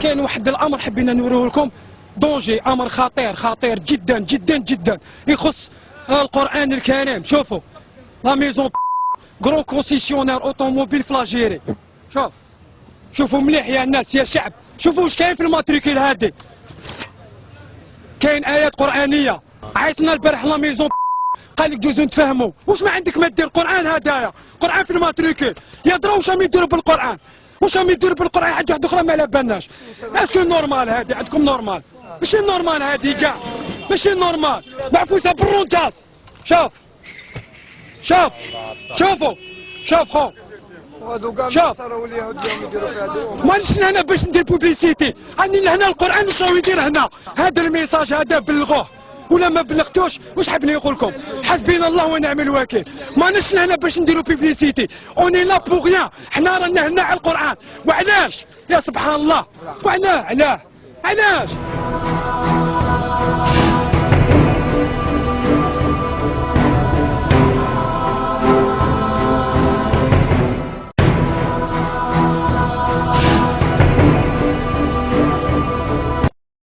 كاين واحد الامر حبينا نوريه لكم، دونجي، امر خطير خطير جدا جدا جدا، يخص القران الكريم. شوفوا لا ميزون كرون كونسيسيونير اوتوموبيل في لاجيري. شوفوا مليح يا الناس يا شعب، شوفوا واش كاين في الماتريكول هادي. كاين ايات قرانيه، عيطنا البارح لا ميزون قال لك جوزو نتفاهموا، واش ما عندك ما دير قران هدايا، قران في الماتريكول يا درا. واش راهم يديروا بالقران؟ واش راهم يديروا بالقران؟ حاجه واحده اخرى ما على بالناش. اسكو نورمال هادي عندكم؟ نورمال؟ ماشي نورمال هادي كاع، ماشي نورمال. معفوسه بالرونتاس. شوفوا خو، شوف مانيش هنا باش ندير بوبليسيتي، راني لهنا القران واش راهو يدير هنا. هذا الميساج هذا بلغوه ولا ما بلغتوش، واش حابني نقول لكم؟ حسبينا الله ونعم الوكيل. مانيش هنا باش نديرو بوبليسيتي، اوني لا بوغ ريان. حنا رانا هنا على القران. وعلاش يا سبحان الله؟ وعلاه علاش